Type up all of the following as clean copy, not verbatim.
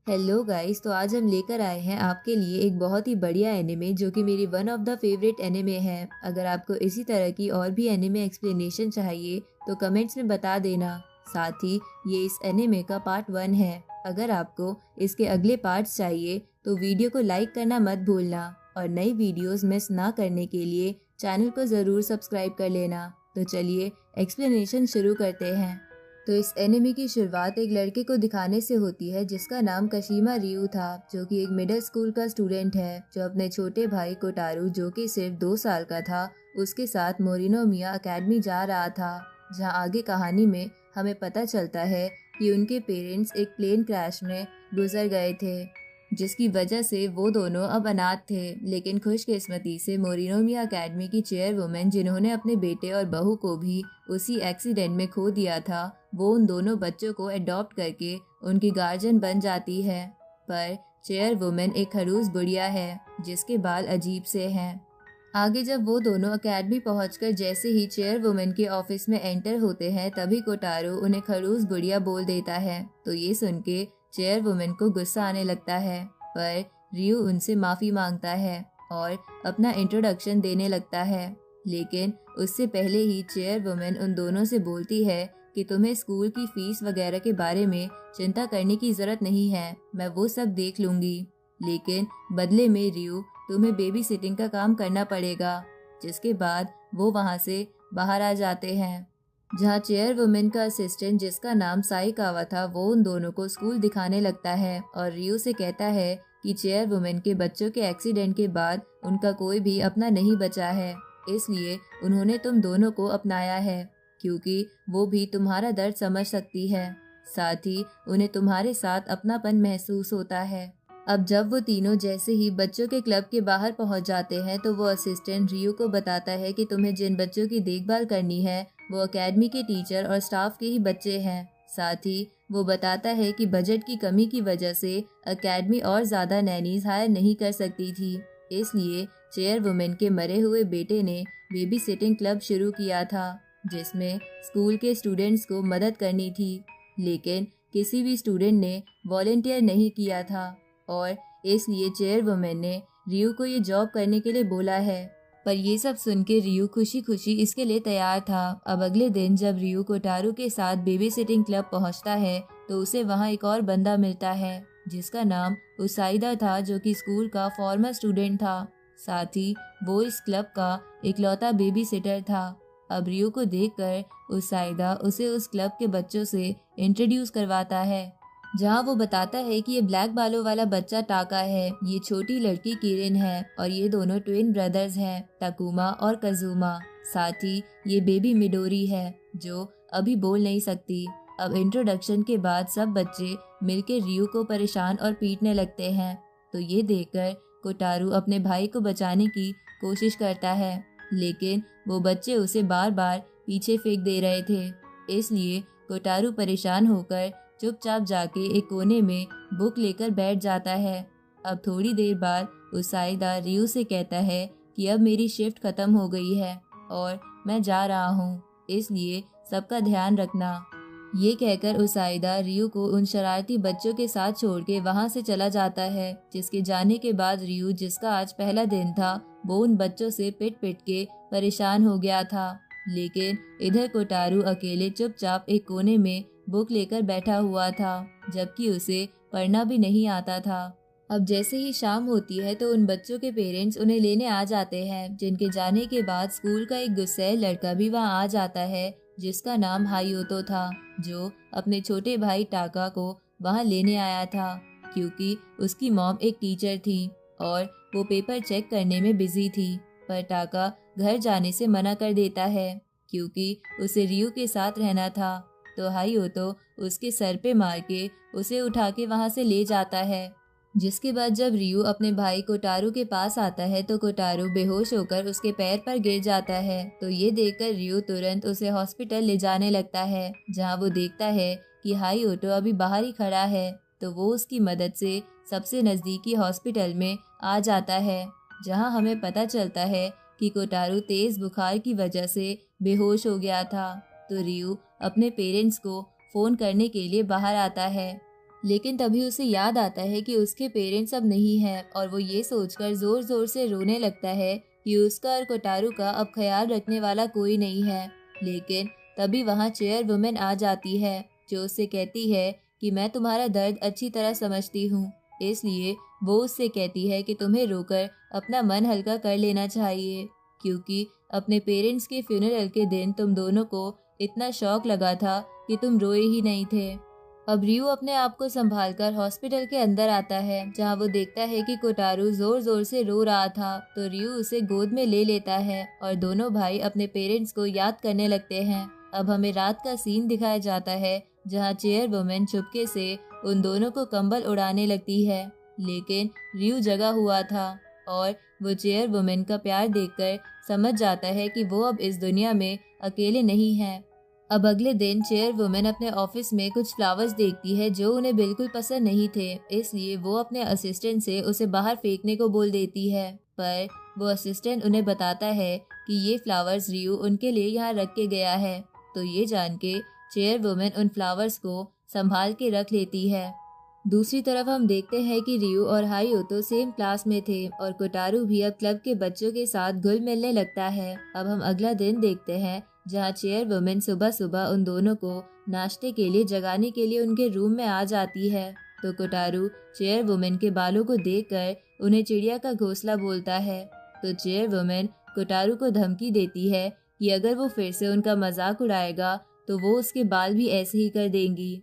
Hello guys, तो आज हम लेकर आए हैं आपके लिए एक बहुत ही बढ़िया एनिमे जो कि मेरी one of the favourite anime है। अगर आपको इसी तरह की और भी एनिमे एक्सप्लेनेशन चाहिए तो कमेंट्स में बता देना। साथ ही ये इस एनिमे का पार्ट 1 है। अगर आपको इसके अगले पार्ट्स चाहिए तो वीडियो को लाइक करना मत भूलना और नई वीडियोस मिस ना करने के लिए चैनल को ज़रूर सब्सक्राइब कर लेना। तो चलिए एक्सप्लेनेशन शुरू करते हैं। तो इस एनिमे की शुरुआत एक लड़के को दिखाने से होती है जिसका नाम कशिमा रियू था, जो कि एक मिडिल स्कूल का स्टूडेंट है जो अपने छोटे भाई कोटारू, जो कि सिर्फ 2 साल का था, उसके साथ मोरिनोमिया एकेडमी जा रहा था। जहां आगे कहानी में हमें पता चलता है कि उनके पेरेंट्स एक प्लेन क्रैश में गुजर गए थे, जिसकी वजह से वो दोनों अब अनाथ थे। लेकिन खुशकिस्मती से मोरिनोमिया एकेडमी की चेयरवुमेन, जिन्होंने अपने बेटे और बहू को भी उसी एक्सीडेंट में खो दिया था, वो उन दोनों बच्चों को अडॉप्ट करके उनकी गार्जियन बन जाती है। पर चेयरवुमेन एक खड़ूस बुढ़िया है जिसके बाल अजीब से हैं। आगे जब वो दोनों अकेडमी पहुंचकर जैसे ही चेयरवुमेन के ऑफिस में एंटर होते हैं, तभी कोटारो उन्हें खड़ूस बुढ़िया बोल देता है। तो ये सुन के चेयरवुमेन को गुस्सा आने लगता है, पर रियू उनसे माफी मांगता है और अपना इंट्रोडक्शन देने लगता है। लेकिन उससे पहले ही चेयरवुमेन उन दोनों से बोलती है कि तुम्हें स्कूल की फीस वगैरह के बारे में चिंता करने की जरूरत नहीं है, मैं वो सब देख लूंगी। लेकिन बदले में रियू, तुम्हें बेबी सिटिंग का काम करना पड़ेगा। जिसके बाद वो वहाँ से बाहर आ जाते हैं। जहाँ चेयरवुमेन का असिस्टेंट, जिसका नाम साइकावा था, वो उन दोनों को स्कूल दिखाने लगता है और रियू से कहता है कि चेयरवुमेन के बच्चों के एक्सीडेंट के बाद उनका कोई भी अपना नहीं बचा है, इसलिए उन्होंने तुम दोनों को अपनाया है क्योंकि वो भी तुम्हारा दर्द समझ सकती है। साथ ही उन्हें तुम्हारे साथ अपनापन महसूस होता है। अब जब वो तीनों जैसे ही बच्चों के क्लब के बाहर पहुंच जाते हैं, तो वो असिस्टेंट रियू को बताता है कि तुम्हें जिन बच्चों की देखभाल करनी है वो एकेडमी के टीचर और स्टाफ के ही बच्चे हैं। साथ ही वो बताता है कि बजट की कमी की वजह से एकेडमी और ज़्यादा नैनीज हायर नहीं कर सकती थी, इसलिए चेयरवुमेन के मरे हुए बेटे ने बेबी सिटिंग क्लब शुरू किया था, जिसमें स्कूल के स्टूडेंट्स को मदद करनी थी। लेकिन किसी भी स्टूडेंट ने वॉलंटियर नहीं किया था और इसलिए चेयरवुमेन ने रियू को ये जॉब करने के लिए बोला है। पर ये सब सुन के रियू खुशी खुशी इसके लिए तैयार था। अब अगले दिन जब रियू कोटारू के साथ बेबी सिटिंग क्लब पहुंचता है, तो उसे वहां एक और बंदा मिलता है जिसका नाम उसाइदा था, जो कि स्कूल का फॉर्मर स्टूडेंट था। साथ ही वो इस क्लब का इकलौता बेबी सिटर था। अब रियू को देखकर उसाइदा उसे उस क्लब के बच्चों से इंट्रोड्यूस करवाता है, जहाँ वो बताता है कि ये ब्लैक बालों वाला बच्चा टाका है, ये छोटी लड़की किरिन है और ये दोनों ट्विन ब्रदर्स हैं, टकुमा और कजुमा। साथ ही ये बेबी मिडोरी है जो अभी बोल नहीं सकती। अब इंट्रोडक्शन के बाद सब बच्चे मिलकर रियू को परेशान और पीटने लगते हैं। तो ये देखकर कोटारू अपने भाई को बचाने की कोशिश करता है, लेकिन वो बच्चे उसे बार बार पीछे फेंक दे रहे थे। इसलिए कोटारू परेशान होकर चुपचाप जाके एक कोने में बुक लेकर बैठ जाता है। अब थोड़ी देर बाद उसाइदा रियू से कहता है कि अब मेरी शिफ्ट खत्म हो गई है और मैं जा रहा हूँ, इसलिए सबका ध्यान रखना। ये कहकर उसाइदा रियू को उन शरारती बच्चों के साथ छोड़ के वहाँ से चला जाता है। जिसके जाने के बाद रियू, जिसका आज पहला दिन था, वो उन बच्चों से पिट पिट के परेशान हो गया था। लेकिन इधर कोटारू अकेले चुपचाप एक कोने में बुक लेकर बैठा हुआ था, जबकि उसे पढ़ना भी नहीं आता था। अब जैसे ही शाम होती है तो उन बच्चों के पेरेंट्स उन्हें लेने आ जाते हैं, जिनके जाने के बाद स्कूल का एक गुस्सैल लड़का भी वहां आ जाता है, जिसका नाम हायोतो था, जो अपने छोटे भाई टाका को वहां लेने आया था क्योंकि उसकी मॉम एक टीचर थी और वो पेपर चेक करने में बिजी थी। पर टाका घर जाने से मना कर देता है क्योंकि उसे रियू के साथ रहना था। तो हायोतो उसके सर पे मार के उसे उठा के वहां से ले जाता है। जिसके बाद जब रियू अपने भाई कोटारू के पास आता है तो कोटारू बेहोश होकर उसके पैर पर गिर जाता है। तो ये देखकर रियू तुरंत उसे हॉस्पिटल ले जाने लगता है, जहां वो देखता है कि हायोतो अभी बाहर ही खड़ा है। तो वो उसकी मदद से सबसे नजदीकी हॉस्पिटल में आ जाता है, जहां हमें पता चलता है कि कोटारू तेज बुखार की वजह से बेहोश हो गया था। तो रियू अपने पेरेंट्स को फोन करने के लिए बाहर आता है। लेकिन तभी उसे याद आता है कि उसके पेरेंट्स अब नहीं हैं और वो ये सोचकर जोर जोर से रोने लगता है कि उसका और कोटारू का अब ख्याल रखने वाला कोई नहीं है। लेकिन तभी वहाँ चेयर वुमेन आ जाती है जो उससे कहती है कि मैं तुम्हारा दर्द अच्छी तरह समझती हूँ, इसलिए वो उससे कहती है कि तुम्हें रोकर अपना मन हल्का कर लेना चाहिए, क्योंकि अपने पेरेंट्स के फ्यूनरल के दिन तुम दोनों को इतना शौक लगा था कि तुम रोए ही नहीं थे। अब रियू अपने आप को संभालकर हॉस्पिटल के अंदर आता है, जहां वो देखता है कि कोटारू जोर जोर से रो रहा था, तो रियू उसे गोद में ले लेता है और दोनों भाई अपने पेरेंट्स को याद करने लगते हैं। अब हमें रात का सीन दिखाया जाता है, जहां चेयर वुमेन चुपके से उन दोनों को कंबल उड़ाने लगती है, लेकिन रियू जगा हुआ था और वो चेयर वुमेन का प्यार देखकर समझ जाता है कि वो अब इस दुनिया में अकेले नहीं है। अब अगले दिन चेयर वुमेन अपने ऑफिस में कुछ फ्लावर्स देखती है जो उन्हें बिल्कुल पसंद नहीं थे, इसलिए वो अपने असिस्टेंट से उसे बाहर फेंकने को बोल देती है, पर वो असिस्टेंट उन्हें बताता है कि ये फ्लावर्स रियू उनके लिए यहाँ रख के गया है। तो ये जान के चेयर वुमेन उन फ्लावर्स को संभाल के रख लेती है। दूसरी तरफ हम देखते हैं कि रियू और हाईओतो सेम क्लास में थे और कोटारू भी अब क्लब के बच्चों के साथ घुल मिलने लगता है। अब हम अगला दिन देखते हैं, जहाँ चेयर वुमेन सुबह सुबह उन दोनों को नाश्ते के लिए जगाने के लिए उनके रूम में आ जाती है, तो कोटारू चेयर वुमेन के बालों को देखकर उन्हें चिड़िया का घोंसला बोलता है। तो चेयर वुमेन कोटारू को धमकी देती है कि अगर वो फिर से उनका मजाक उड़ाएगा तो वो उसके बाल भी ऐसे ही कर देंगी।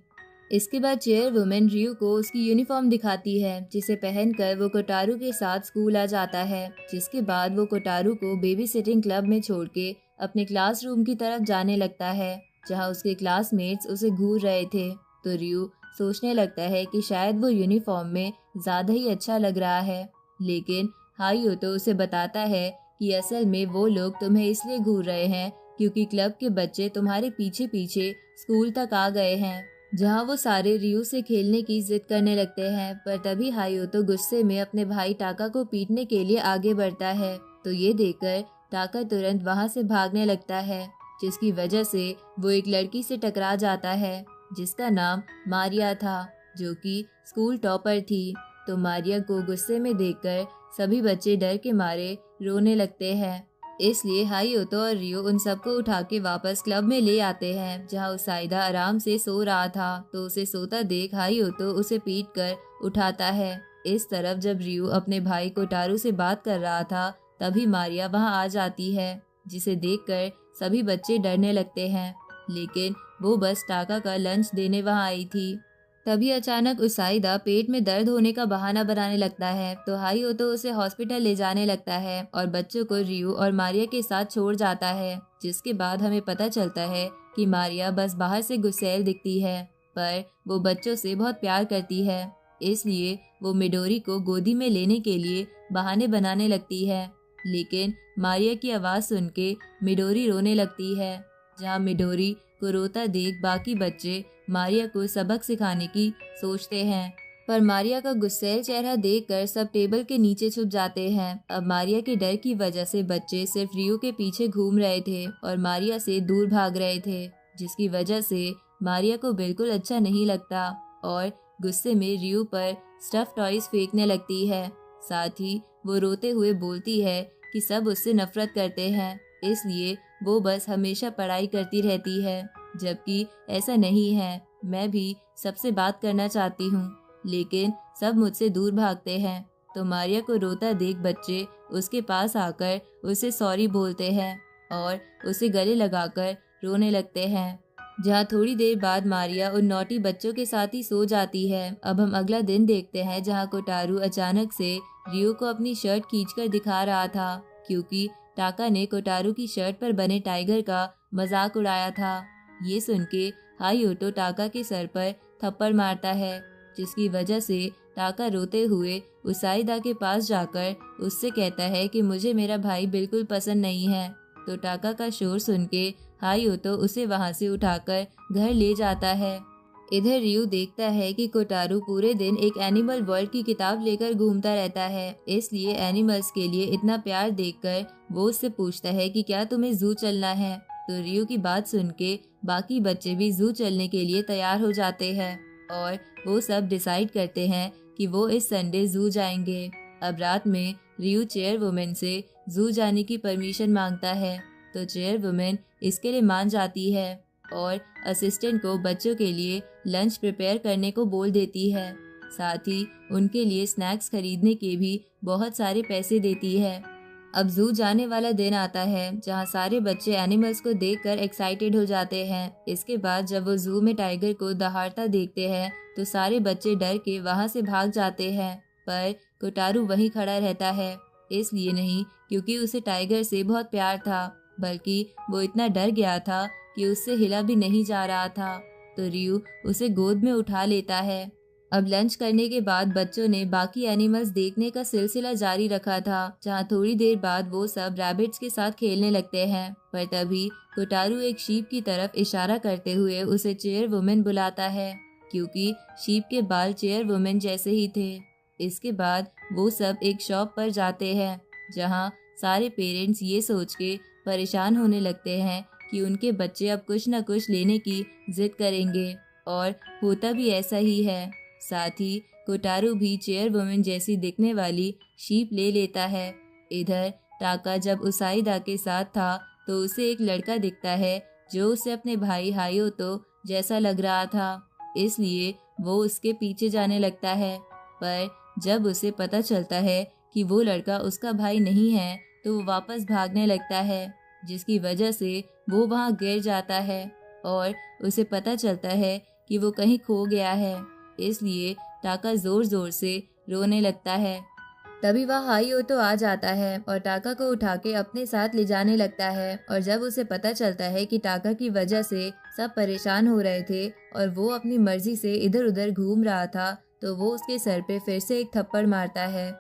इसके बाद चेयर वुमेन रियू को उसकी यूनिफॉर्म दिखाती है, जिसे पहनकर वो कोटारू के साथ स्कूल आ जाता है, जिसके बाद वो कोटारू को बेबी सिटिंग क्लब में छोड़ के अपने क्लासरूम की तरफ जाने लगता है, जहां उसके क्लासमेट्स उसे घूर रहे थे। तो रियू सोचने लगता है कि शायद वो यूनिफॉर्म में ज्यादा ही अच्छा लग रहा है, लेकिन हाईओतो उसे बताता है कि असल में वो लोग तुम्हें इसलिए घूर रहे हैं क्योंकि क्लब के बच्चे तुम्हारे पीछे पीछे स्कूल तक आ गए हैं, जहां वो सारे रियू से खेलने की जिद करने लगते हैं। पर तभी हाईओतो गुस्से में अपने भाई टाका को पीटने के लिए आगे बढ़ता है, तो ये देखकर टाका तुरंत वहां से भागने लगता है, जिसकी वजह से वो एक लड़की से टकरा जाता है जिसका नाम मारिया था, जो कि स्कूल टॉपर थी। तो मारिया को गुस्से में देखकर सभी बच्चे डर के मारे रोने लगते हैं, इसलिए हाईओतो और रियो उन सबको उठा के वापस क्लब में ले आते हैं, जहां उसाइदा आराम से सो रहा था। तो उसे सोता देख हाईओतो उसे पीट कर उठाता है। इस तरफ जब रियो अपने भाई कोटारू से बात कर रहा था, तभी मारिया वहां आ जाती है, जिसे देखकर सभी बच्चे डरने लगते हैं, लेकिन वो बस टाका का लंच देने वहां आई थी। तभी अचानक उसाइदा पेट में दर्द होने का बहाना बनाने लगता है, तो हाईओतो उसे हॉस्पिटल ले जाने लगता है और बच्चों को रियू और मारिया के साथ छोड़ जाता है, जिसके बाद हमें पता चलता है कि मारिया बस बाहर से गुस्सैल दिखती है, पर वो बच्चों से बहुत प्यार करती है, इसलिए वो मिडोरी को गोदी में लेने के लिए बहाने बनाने लगती है। लेकिन मारिया की आवाज़ सुन के मिडोरी रोने लगती है, जहाँ मिडोरी को रोता देख बाकी बच्चे मारिया को सबक सिखाने की सोचते हैं, पर मारिया का गुस्सैल चेहरा देखकर सब टेबल के नीचे छुप जाते हैं। अब मारिया के डर की वजह से बच्चे सिर्फ रियू के पीछे घूम रहे थे और मारिया से दूर भाग रहे थे, जिसकी वजह से मारिया को बिल्कुल अच्छा नहीं लगता और गुस्से में रियू पर स्टफ टॉयज फेंकने लगती है। साथ ही वो रोते हुए बोलती है कि सब उससे नफरत करते हैं, इसलिए वो बस हमेशा पढ़ाई करती रहती है, जबकि ऐसा नहीं है। मैं भी सबसे बात करना चाहती हूँ, लेकिन सब मुझसे दूर भागते हैं। तो मारिया को रोता देख बच्चे उसके पास आकर उसे सॉरी बोलते हैं और उसे गले लगाकर रोने लगते हैं, जहाँ थोड़ी देर बाद मारिया उन नौटी बच्चों के साथ ही सो जाती है। अब हम अगला दिन देखते हैं, जहाँ कोटारू अचानक से रियो को अपनी शर्ट खींचकर दिखा रहा था, क्योंकि टाका ने कोटारू की शर्ट पर बने टाइगर का मजाक उड़ाया था। ये सुन के हाईओतो टाका के सर पर थप्पड़ मारता है, जिसकी वजह से टाका रोते हुए उसाइदा के पास जाकर उससे कहता है कि मुझे मेरा भाई बिल्कुल पसंद नहीं है। तो टाका का शोर सुन के हाईओतो उसे वहां से उठाकर घर ले जाता है। इधर रियू देखता है कि कोटारू पूरे दिन एक एनिमल वर्ल्ड की किताब लेकर घूमता रहता है, इसलिए एनिमल्स के लिए इतना प्यार देखकर वो उससे पूछता है कि क्या तुम्हें जू चलना है। तो रियू की बात सुन के बाकी बच्चे भी जू चलने के लिए तैयार हो जाते हैं। और वो सब डिसाइड करते हैं कि वो इस संडे जू जाएंगे। अब रात में रियू चेयरवुमन से जू जाने की परमिशन मांगता है, तो चेयरवुमन इसके लिए मान जाती है और असिस्टेंट को बच्चों के लिए लंच प्रिपेयर करने को बोल देती है। साथ ही उनके लिए स्नैक्स खरीदने के भी बहुत सारे पैसे देती है। अब जू जाने वाला दिन आता है, जहाँ सारे बच्चे एनिमल्स को देखकर एक्साइटेड हो जाते हैं। इसके बाद जब वो जू में टाइगर को दहाड़ता देखते हैं तो सारे बच्चे डर के वहाँ से भाग जाते हैं, पर कोटारू वहीं खड़ा रहता है। इसलिए नहीं क्योंकि उसे टाइगर से बहुत प्यार था, बल्कि वो इतना डर गया था कि उससे हिला भी नहीं जा रहा था। तो रियू उसे गोद में उठा लेता है। अब लंच करने के बाद बच्चों ने बाकी एनिमल्स देखने का सिलसिला जारी रखा था, जहाँ थोड़ी देर बाद वो सब रैबिट्स के साथ खेलने लगते हैं। पर तभी कोटारू एक शीप की तरफ इशारा करते हुए उसे चेयरवुमन बुलाता है, क्योंकि शीप के बाल चेयरवुमन जैसे ही थे। इसके बाद वो सब एक शॉप पर जाते हैं, जहाँ सारे पेरेंट्स ये सोच के परेशान होने लगते हैं कि उनके बच्चे अब कुछ न कुछ लेने की जिद करेंगे, और होता भी ऐसा ही है। साथ ही कोटारू भी चेयरवुमन जैसी दिखने वाली शीप ले लेता है। इधर टाका जब उसाईदा के साथ था तो उसे एक लड़का दिखता है जो उसे अपने भाई हायोतो जैसा लग रहा था, इसलिए वो उसके पीछे जाने लगता है। पर जब उसे पता चलता है कि वो लड़का उसका भाई नहीं है तो वो वापस भागने लगता है, जिसकी वजह से वो वहाँ गिर जाता है और उसे पता चलता है कि वो कहीं खो गया है। इसलिए टाका जोर जोर से रोने लगता है। तभी वह हायोतो आ जाता है और टाका को उठा के अपने साथ ले जाने लगता है। और जब उसे पता चलता है कि टाका की वजह से सब परेशान हो रहे थे और वो अपनी मर्जी से इधर उधर घूम रहा था, तो वो उसके सर पे फिर से एक थप्पड़ मारता है।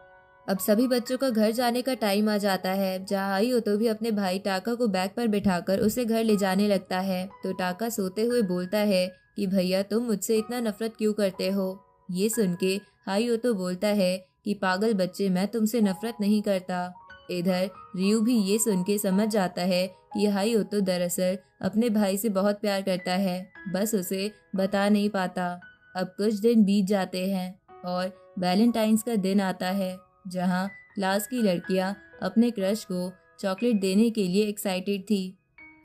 अब सभी बच्चों का घर जाने का टाइम आ जाता है, जहाँ हायोतो भी अपने भाई टाका को बैग पर बिठाकर उसे घर ले जाने लगता है। तो टाका सोते हुए बोलता है कि भैया तुम मुझसे इतना नफरत क्यों करते हो। ये सुन के हायोतो बोलता है कि पागल बच्चे, मैं तुमसे नफरत नहीं करता। इधर रियू भी ये सुन के समझ जाता है कि हायोतो दरअसल अपने भाई से बहुत प्यार करता है, बस उसे बता नहीं पाता। अब कुछ दिन बीत जाते हैं और वैलेंटाइंस का दिन आता है, जहाँ क्लास की लड़कियां अपने क्रश को चॉकलेट देने के लिए एक्साइटेड थी।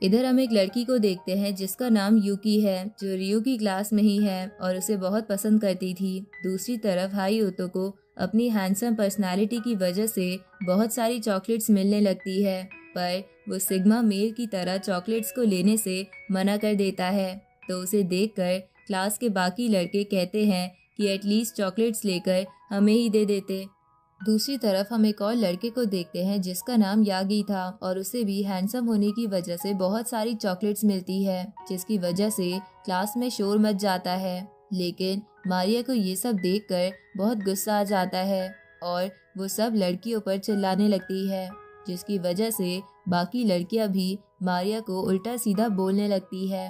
इधर हम एक लड़की को देखते हैं जिसका नाम यूकी है, जो रियू की क्लास में ही है और उसे बहुत पसंद करती थी। दूसरी तरफ हायोतो को अपनी हैंडसम पर्सनालिटी की वजह से बहुत सारी चॉकलेट्स मिलने लगती है, पर वो सिग्मा मेल की तरह चॉकलेट्स को लेने से मना कर देता है। तो उसे देखकर क्लास के बाकी लड़के कहते हैं कि एटलीस्ट चॉकलेट्स लेकर हमें ही दे देते। दूसरी तरफ हम एक और लड़के को देखते हैं जिसका नाम यागी था और उसे भी हैंडसम होने की वजह से बहुत सारी चॉकलेट्स मिलती है, जिसकी वजह से क्लास में शोर मच जाता है। लेकिन मारिया को ये सब देखकर बहुत गुस्सा आ जाता है और वो सब लड़कियों पर चिल्लाने लगती है, जिसकी वजह से बाकी लड़कियां भी मारिया को उल्टा सीधा बोलने लगती है।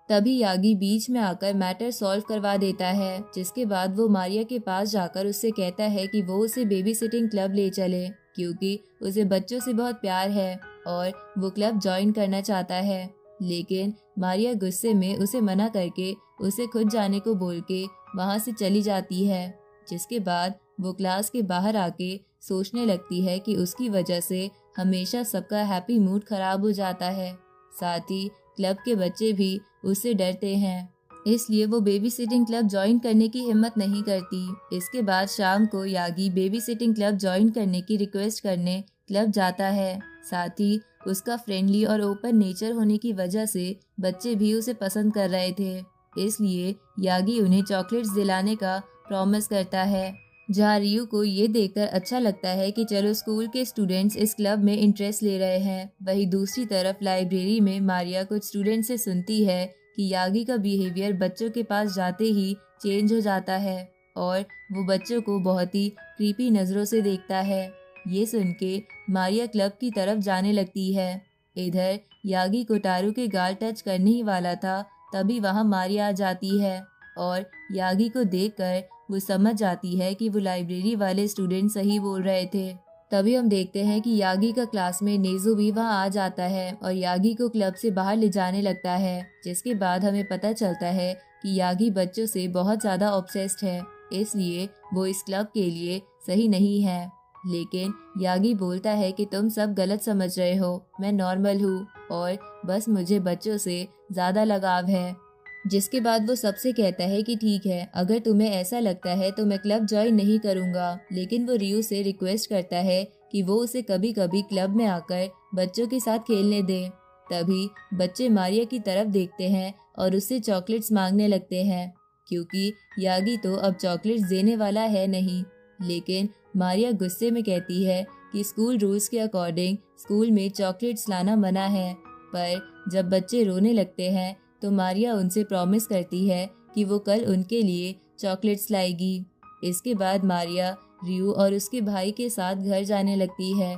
तभी यागी बीच में आकर मैटर सॉल्व करवा देता है, जिसके बाद वो मारिया के पास जाकर उससे कहता है कि वो उसे बेबी सिटिंग क्लब ले चले, क्योंकि उसे बच्चों से बहुत प्यार है और वो क्लब ज्वाइन करना चाहता है। लेकिन मारिया गुस्से में उसे मना करके उसे खुद जाने को बोल के वहाँ से चली जाती है, जिसके बाद वो क्लास के बाहर आके सोचने लगती है कि उसकी वजह से हमेशा सबका हैप्पी मूड खराब हो जाता है। साथ ही क्लब के बच्चे भी उससे डरते हैं, इसलिए वो बेबी सिटिंग क्लब ज्वाइन करने की हिम्मत नहीं करती। इसके बाद शाम को यागी बेबी सिटिंग क्लब ज्वाइन करने की रिक्वेस्ट करने क्लब जाता है। साथ ही उसका फ्रेंडली और ओपन नेचर होने की वजह से बच्चे भी उसे पसंद कर रहे थे, इसलिए यागी उन्हें चॉकलेट्स दिलाने का प्रॉमिस करता है। जहाँ रियू को ये देखकर अच्छा लगता है कि चलो स्कूल के स्टूडेंट्स इस क्लब में इंटरेस्ट ले रहे हैं। वहीं दूसरी तरफ लाइब्रेरी में मारिया कुछ स्टूडेंट से सुनती है कि यागी का बिहेवियर बच्चों के पास जाते ही चेंज हो जाता है और वो बच्चों को बहुत ही क्रीपी नज़रों से देखता है। ये सुन के मारिया क्लब की तरफ जाने लगती है। इधर यागी कोटारू के गाल टच करने ही वाला था, तभी वहाँ मारिया आ जाती है और यागी को देखकर वो समझ जाती है कि वो लाइब्रेरी वाले स्टूडेंट सही बोल रहे थे। तभी हम देखते हैं कि यागी का क्लासमेट नेज़ो भी वहाँ आ जाता है और यागी को क्लब से बाहर ले जाने लगता है, जिसके बाद हमें पता चलता है कि यागी बच्चों से बहुत ज़्यादा ऑब्सेस्ड है, इसलिए वो इस क्लब के लिए सही नहीं है। लेकिन यागी बोलता है कि तुम सब गलत समझ रहे हो, मैं नॉर्मल हूँ और बस मुझे बच्चों से ज़्यादा लगाव है। जिसके बाद वो सबसे कहता है कि ठीक है, अगर तुम्हें ऐसा लगता है तो मैं क्लब ज्वाइन नहीं करूँगा। लेकिन वो रियू से रिक्वेस्ट करता है कि वो उसे कभी कभी क्लब में आकर बच्चों के साथ खेलने दे। तभी बच्चे मारिया की तरफ देखते हैं और उससे चॉकलेट्स मांगने लगते हैं, क्योंकि यागी तो अब चॉकलेट्स देने वाला है नहीं। लेकिन मारिया गुस्से में कहती है कि स्कूल रूल्स के अकॉर्डिंग स्कूल में चॉकलेट्स लाना मना है। पर जब बच्चे रोने लगते हैं तो मारिया उनसे प्रॉमिस करती है कि वो कल उनके लिए चॉकलेट्स लाएगी। इसके बाद मारिया रियू और उसके भाई के साथ घर जाने लगती है,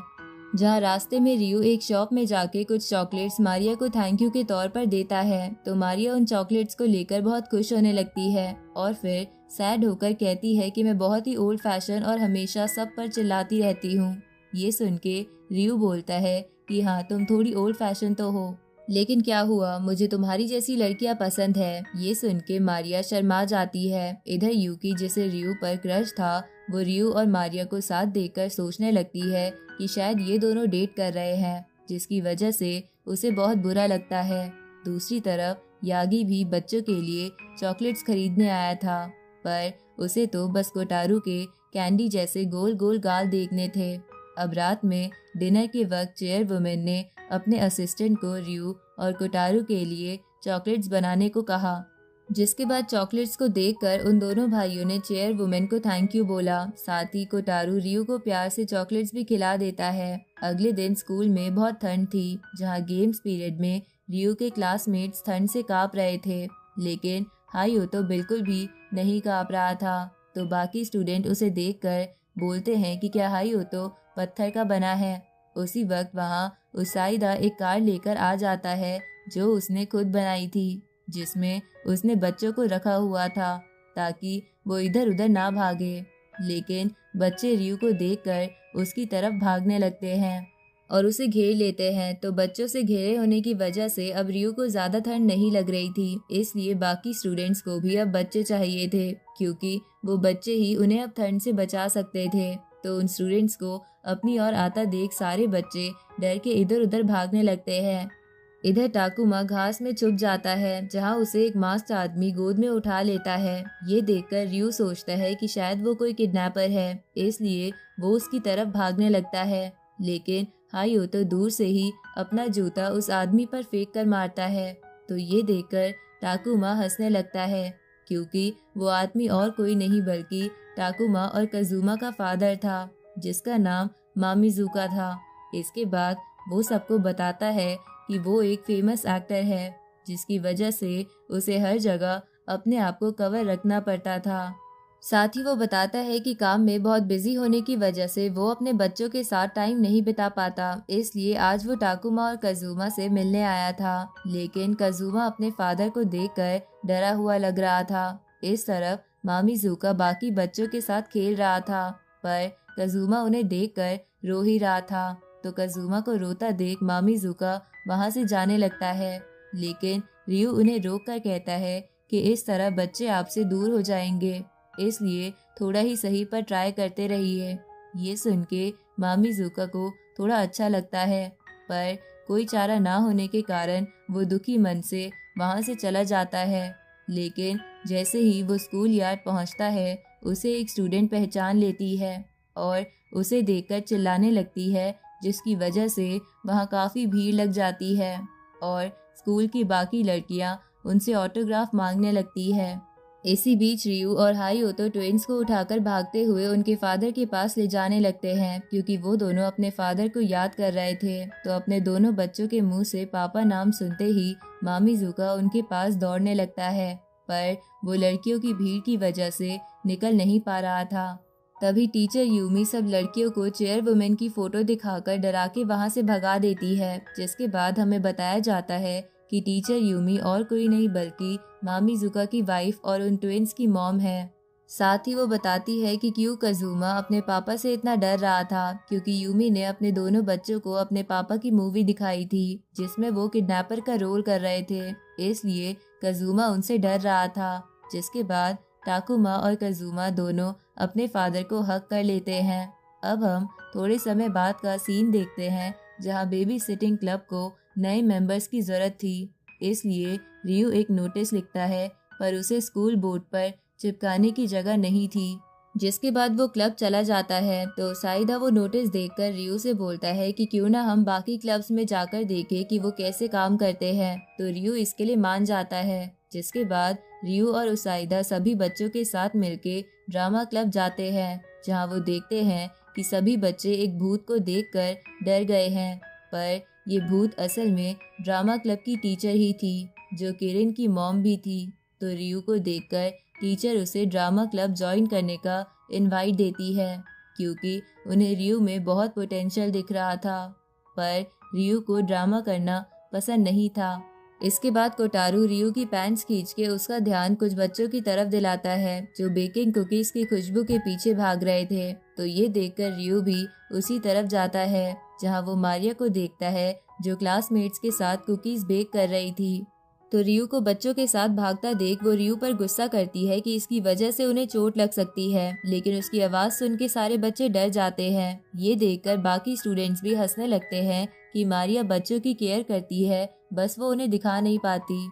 जहाँ रास्ते में रियू एक शॉप में जाके कुछ चॉकलेट्स मारिया को थैंक यू के तौर पर देता है। तो मारिया उन चॉकलेट्स को लेकर बहुत खुश होने लगती है और फिर सैड होकर कहती है कि मैं बहुत ही ओल्ड फैशन और हमेशा सब पर चिल्लाती रहती हूँ। ये सुन के रियू बोलता है कि हाँ, तुम थोड़ी ओल्ड फैशन तो हो, लेकिन क्या हुआ, मुझे तुम्हारी जैसी लड़कियां पसंद है। ये सुन के मारिया शर्मा जाती है। इधर यूकी, जिसे रियू पर क्रश था, वो रियू और मारिया को साथ देखकर सोचने लगती है कि शायद ये दोनों डेट कर रहे हैं, जिसकी वजह से उसे बहुत बुरा लगता है। दूसरी तरफ यागी भी बच्चों के लिए चॉकलेट्स खरीदने आया था, पर उसे तो बस कोटारू के कैंडी जैसे गोल गोल गाल देखने थे। अब रात में डिनर के वक्त चेयर वुमेन ने अपने असिस्टेंट को रियू और कोटारू के लिए चॉकलेट्स बनाने को कहा, जिसके बाद चॉकलेट्स को देखकर उन दोनों भाइयों ने चेयर वुमेन को थैंक यू बोला। साथ ही कोटारू रियू को प्यार से चॉकलेट्स भी खिला देता है। अगले दिन स्कूल में बहुत ठंड थी, जहां गेम्स पीरियड में रियू के क्लासमेट्स ठंड से कांप रहे थे, लेकिन हायो तो बिल्कुल भी नहीं कांप रहा था। तो बाकी स्टूडेंट उसे देखकर बोलते हैं कि क्या हायो तो पत्थर का बना है। उसी वक्त वहाँ उसाइदा एक कार लेकर आ जाता है जो उसने खुद बनाई थी, जिसमें उसने बच्चों को रखा हुआ था ताकि वो इधर उधर ना भागे। लेकिन बच्चे रियू को देखकर उसकी तरफ भागने लगते हैं और उसे घेर लेते हैं। तो बच्चों से घेरे होने की वजह से अब रियू को ज्यादा ठंड नहीं लग रही थी, इसलिए बाकी स्टूडेंट्स को भी अब बच्चे चाहिए थे, क्योंकि वो बच्चे ही उन्हें अब ठंड से बचा सकते थे। तो उन स्टूडेंट्स को अपनी ओर आता देख सारे बच्चे डर के इधर उधर भागने लगते हैं। इधर टाकुमा घास में छुप जाता है, जहां उसे एक मास्क आदमी गोद में उठा लेता है। ये देखकर रियू सोचता है कि शायद वो कोई किडनैपर है, इसलिए वो उसकी तरफ भागने लगता है। लेकिन हायो तो दूर से ही अपना जूता उस आदमी पर फेंक कर मारता है। तो ये देखकर टाकुमा हंसने लगता है, क्योंकि वो आदमी और कोई नहीं बल्कि टाकुमा और कजुमा का फादर था, जिसका नाम मामिजुका था। इसके बाद वो सबको बताता है कि वो एक फेमस एक्टर है, जिसकी वजह से उसे हर जगह अपने आप को कवर रखना पड़ता था। साथ ही वो बताता है कि काम में बहुत बिजी होने की वजह से वो अपने बच्चों के साथ टाइम नहीं बिता पाता, इसलिए आज वो टाकुमा और कजुमा से मिलने आया था। लेकिन कजुमा अपने फादर को देखकर डरा हुआ लग रहा था। इस तरफ मामिजुका बाकी बच्चों के साथ खेल रहा था, पर कजुमा उन्हें देखकर रो ही रहा था। तो कजुमा को रोता देख मामिजुका वहां से जाने लगता है, लेकिन रियू उन्हें रोक कर कहता है कि इस तरह बच्चे आपसे दूर हो जाएंगे, इसलिए थोड़ा ही सही पर ट्राई करते रहिए। ये सुन के मामिजुका को थोड़ा अच्छा लगता है, पर कोई चारा ना होने के कारण वो दुखी मन से वहां से चला जाता है। लेकिन जैसे ही वो स्कूल यार्ड पहुंचता है, उसे एक स्टूडेंट पहचान लेती है और उसे देखकर चिल्लाने लगती है, जिसकी वजह से वहाँ काफ़ी भीड़ लग जाती है और स्कूल की बाकी लड़कियाँ उनसे ऑटोग्राफ मांगने लगती है। इसी बीच रियू और हायो तो ट्विंस को उठाकर भागते हुए उनके फादर के पास ले जाने लगते हैं, क्योंकि वो दोनों अपने फादर को याद कर रहे थे। तो अपने दोनों बच्चों के मुंह से पापा नाम सुनते ही मामिजुका उनके पास दौड़ने लगता है, पर वो लड़कियों की भीड़ की वजह से निकल नहीं पा रहा था। तभी टीचर यूमी सब लड़कियों को चेयर वुमेन की फोटो दिखाकर डरा के वहाँ से भगा देती है, जिसके बाद हमें बताया जाता है कि टीचर यूमी और कोई नहीं बल्कि मामिजुका की वाइफ और उन ट्विंस की मॉम है। साथ ही वो बताती है कि क्यों कज़ुमा अपने पापा से इतना डर रहा था, क्योंकि यूमी ने अपने दोनों बच्चों को अपने पापा की मूवी दिखाई थी जिसमें वो किडनैपर का रोल कर रहे थे, इसलिए कज़ुमा उनसे डर रहा था। जिसके बाद टाकुमा और कज़ुमा दोनों अपने फादर को हक कर लेते हैं। अब हम थोड़े समय बाद का सीन देखते हैं जहाँ बेबी सिटिंग क्लब को नए मेंबर्स की जरूरत थी, इसलिए रियू एक नोटिस लिखता है, पर उसे स्कूल बोर्ड पर चिपकाने की जगह नहीं थी। जिसके बाद वो क्लब चला जाता है तो साइदा वो नोटिस देखकर रियू से बोलता है कि क्यों ना हम बाकी क्लब्स में जाकर देखें कि वो कैसे काम करते हैं, तो रियू इसके लिए मान जाता है। जिसके बाद रियू और उसाइदा सभी बच्चों के साथ मिलके ड्रामा क्लब जाते हैं, जहां वो देखते हैं कि सभी बच्चे एक भूत को देखकर डर गए हैं, पर ये भूत असल में ड्रामा क्लब की टीचर ही थी, जो किरण की मॉम भी थी। तो रियू को देखकर टीचर उसे ड्रामा क्लब ज्वाइन करने का इनवाइट देती है, क्योंकि उन्हें रियू में बहुत पोटेंशियल दिख रहा था, पर रियू को ड्रामा करना पसंद नहीं था। इसके बाद कोटारू रियू की पैंट्स खींच के उसका ध्यान कुछ बच्चों की तरफ दिलाता है जो बेकिंग कुकीज की खुशबू के पीछे भाग रहे थे, तो ये देखकर रियू भी उसी तरफ जाता है जहां वो मारिया को देखता है जो क्लासमेट्स के साथ कुकीज बेक कर रही थी। तो रियू को बच्चों के साथ भागता देख वो रियू पर गुस्सा करती है कि इसकी वजह से उन्हें चोट लग सकती है, लेकिन उसकी आवाज सुन के सारे बच्चे डर जाते हैं। ये देखकर बाकी स्टूडेंट्स भी हंसने लगते हैं कि मारिया बच्चों की केयर करती है, बस वो उन्हें दिखा नहीं पाती।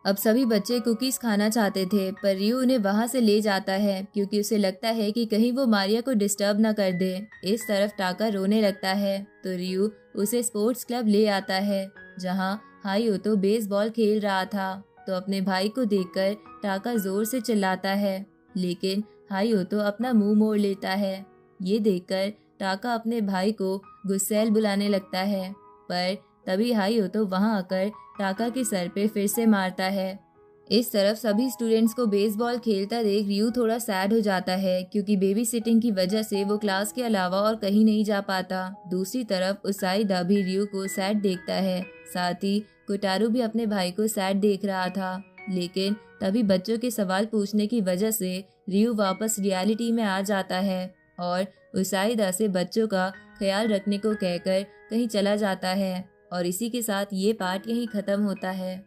अब सभी बच्चे कुकीज खाना चाहते थे, पर रियू उन्हें वहां से ले जाता है क्योंकि उसे लगता है कि कहीं वो मारिया को डिस्टर्ब न कर दे। इस तरफ टाका रोने लगता है, तो रियू उसे स्पोर्ट्स क्लब ले आता है जहां हाईओतो बेसबॉल खेल रहा था। तो अपने भाई को देखकर टाका जोर से चिल्लाता है, लेकिन हाईओतो अपना मुंह मोड़ लेता है। ये देखकर टाका अपने भाई को गुस्सैल बुलाने लगता है, पर तभी हाईओतो वहां आकर टाका के सर पे फिर से मारता है। इस तरफ सभी स्टूडेंट्स को बेसबॉल खेलता देख रियू थोड़ा सैड हो जाता है, क्योंकि बेबी सिटिंग की वजह से वो क्लास के अलावा और कहीं नहीं जा पाता। दूसरी तरफ उसाइदा भी रियू को सैड देखता है, साथ ही कोटारू भी अपने भाई को सैड देख रहा था। लेकिन तभी बच्चों के सवाल पूछने की वजह से रियू वापस रियलिटी में आ जाता है और उसाइदा से बच्चों का ख्याल रखने को कहकर कहीं चला जाता है। और इसी के साथ ये पार्ट यहीं खत्म होता है।